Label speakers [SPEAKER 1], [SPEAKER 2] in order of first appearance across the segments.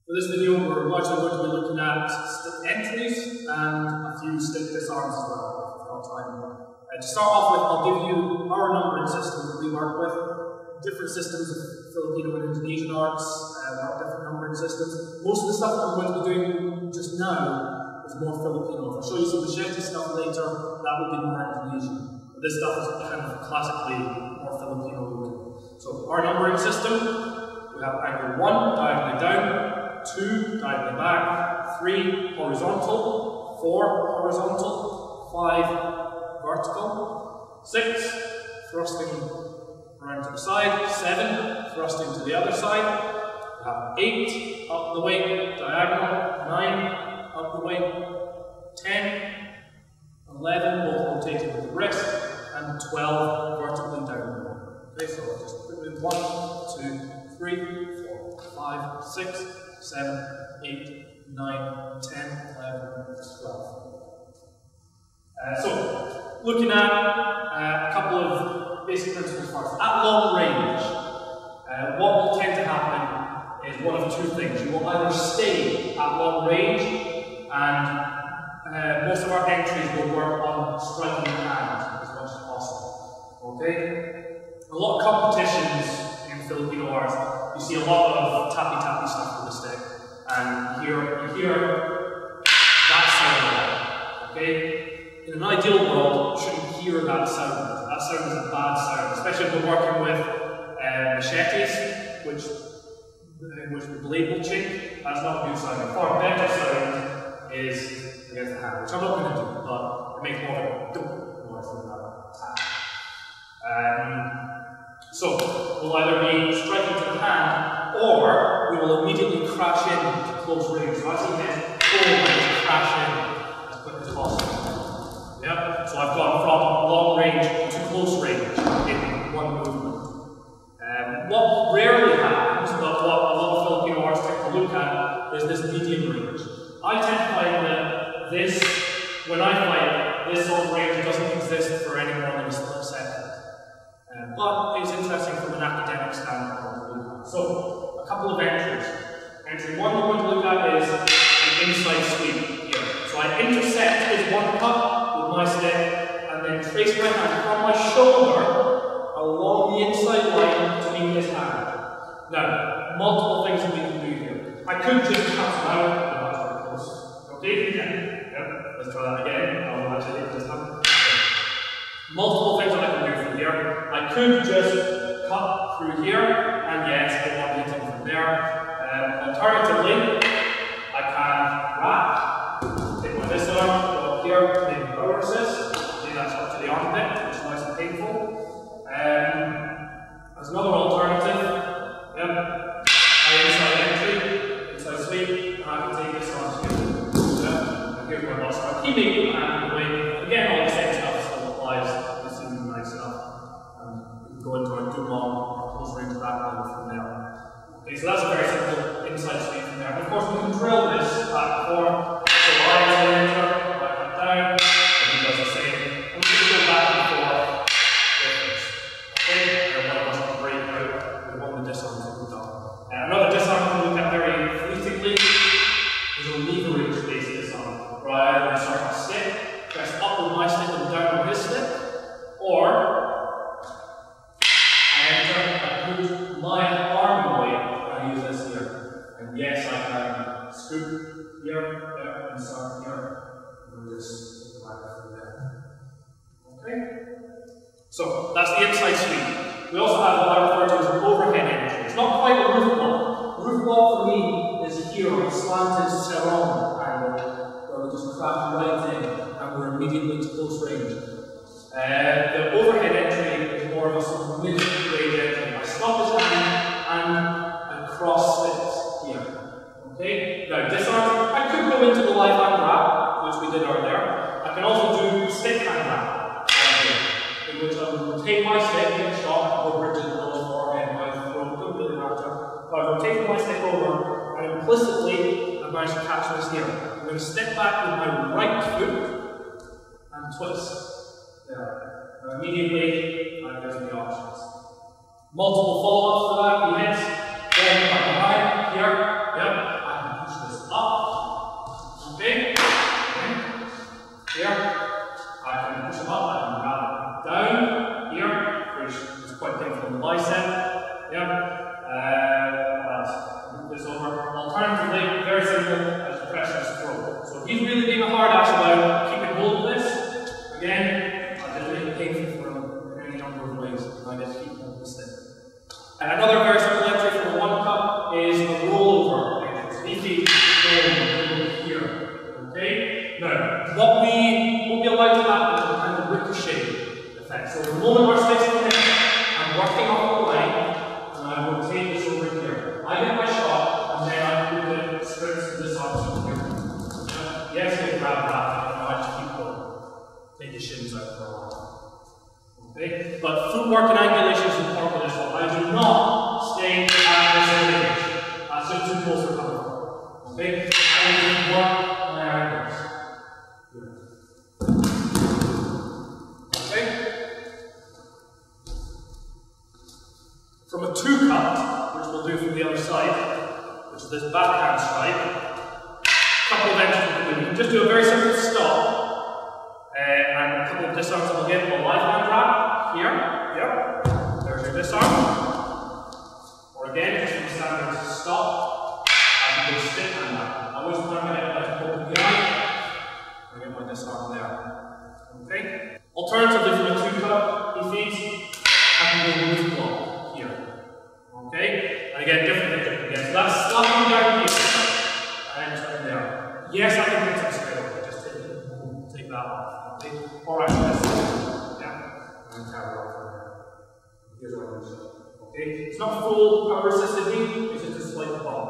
[SPEAKER 1] For this video, we're largely going to be looking at stick entries and a few stick disarms as well, if we've got time. To start off with, I'll give you our numbering system that we work with. Different systems of Filipino and Indonesian arts work different numbering systems. Most of the stuff that I'm going to be doing just now is more Filipino. If I show you some machete stuff later, that would be more Indonesian. But this stuff is kind of classically more Filipino looking. So our numbering system, we have angle 1 diagonally down, 2 diagonally back, 3 horizontal, 4 horizontal, 5 vertical, 6 thrusting around to the side, 7 thrusting to the other side, we have 8 up the way, diagonal, 9 up the way, 10, 11 both rotating with the wrist, and 12 vertically down. Okay, so I'll just put it 1, 2, 3, 4, 5, 6, 7, 8, 9, 10, 11, 12. So, looking at a couple of basic principles first. At long range, what will tend to happen is one of two things. You will either stay at long range, and most of our entries will work on striking the hand as much as possible. Okay? A lot of competitions in Filipino arts, you see a lot of tappy stuff with the stick, and you hear that sound a lot. Okay? In an ideal world, you shouldn't hear that sound. That sound is a bad sound, especially if we're working with machetes, which the blade will chink. That's not a good sound. A far better sound is against the hand, which I'm not going to do, but it makes more of a dunk noise than that tap. So, we'll either be striking to the hand, or we will immediately crash in to close range. So as he hits, just crash in as quick as possible. Yep. So I've gone from long range to close range in one movement. What rarely happens, but what a lot of Filipino artists tend to look at, is this medium range. I tend to find that this, when I fight, this sort of range doesn't exist for any more than a split second. But it's interesting from an academic standpoint. So, a couple of entries. Entry 1 we're going to look at is an inside sweep here. So I intersect his one cut with my stick, and then trace my hand from my shoulder along the inside line to meet his hand. Now, multiple things that we can do here. I could just cut him out, but that's very close. Okay, again. Yep, let's try that again. I'll actually hit this time. Multiple things that I can do from here. I could just cut through here, and yes, I want to hit him from there. Alternatively, I can wrap, take my disarm, go up here, maybe power assist. See, that's up to the armpit, which is nice and painful. As another alternative, I inside entry, inside sweep, and I can take this on here. And here's my boss cut. He may be hand in the way. Again, all the same stuff still applies. This is nice enough. We can go into our dumong or close range back from there. Okay, so that's a very simple inside sweep from there. And of course, we can drill this back and forth. So I enter, I come down, and he does the same. And we can go back and forth with this. Okay, and one of us can break out with one of the disarms that we've done. Another disarm we can look at very fleetingly is a leverage-based disarm, where I either start a stick, press up with my stick and down with his stick, or I enter and put my arm away. I use this here. And yes, I can scoop here, there, and start here. And just take the back from there. Okay? So, that's the inside sweep. We also have what I refer to as an overhead entry. It's not quite a roof block. Roof block for me is here, a slanted seldom angle, where we just craft right in, and we're immediately to close range. The overhead entry is more of a sort of mid-range entry. I stop his hand, and cross it here. Okay? Now, disarm, I could go into the live hand wrap, which we did earlier. I can also do stick hand wrap, in which I will rotate my stick, get shot, over to the lower forehead, my throat, don't really have to. But I rotate my stick over, and implicitly, I'm going to catch this here. I'm going to step back with my right foot, and twist. There. Now, immediately, that gives me options. Multiple follow-ups for that, he hits. Then back behind, here, yep, I from the bicep. Yeah. What else? Move this over. Alternatively, very simple, as you press his throat. So if he's really being a hard ass about keeping hold of this, again, I'll just make it painful for him in any number of ways. And I get to keep hold of this thing. And another very simple entry from the 1 cup is a rollover entry. So he feet going here. Okay? Now, what we allow to happen is a kind of ricochet effect. So the moment our sticks come in, I'm working off the line, and I rotate this over here. I get my shot, and then I do the sprints to this option here. Yes, I grab that, and I just keep going. Take the shins out for a while. Okay? But footwork and angulation is important for this one. I do not stay at this image. That's just too close for comfort. Okay? I need to work my angles. Okay? From a 2 cut, which we'll do from the other side, which is this backhand strike, a couple of entries we can do. Just do a very simple stop, and a couple of disarms. We'll get a live hand wrap here. Yep. There's your disarm. Or again, just from standard stop, and go stick hand wrap. I always want to get my open the eye. I get my disarm there. Okay? Alternatively, from a 2 cut, he feeds, I can go loose block here. Okay? And again, different things. Again, so that's slapping down here and turning there. Yes, I can hit it straight away. Just take that off. Okay? Alright, let's yeah. And carry on from there. Here's what I'm doing. Okay? It's not full power assisted heat, it's just a slight bump.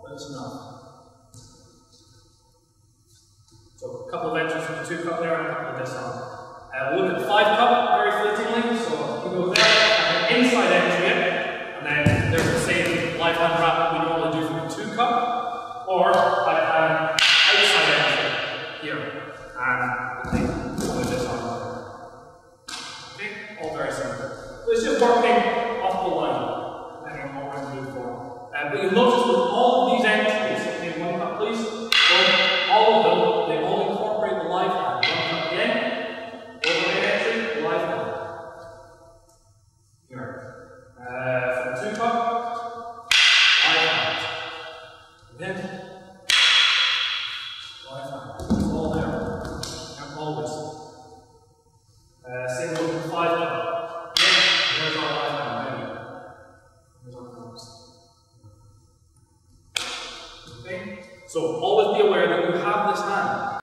[SPEAKER 1] But it's not. So a couple of entries from the 2 cup there and a couple of disarms. We'll look at the 5 cup very fleetingly. So you go there, and then inside entry it, and then there's the same live hand wrap that we normally do from the 2 cup, or I can outside entry here, and we'll take the disarm there. Okay, all very simple. So it's just working off the line, depending on what we're going to do for. But you'll notice with all of these entries, okay, 1 cup please, so all of them, they all incorporate the live hand. 1 cup again. Overhead entry, live hand. Here. From 2 cup, live hand. Then, live hand. It's all there. And always. Same with 5 cup. Then, there's our live hand. Ready. There's our cups. Okay? So, always be aware that you have this hand.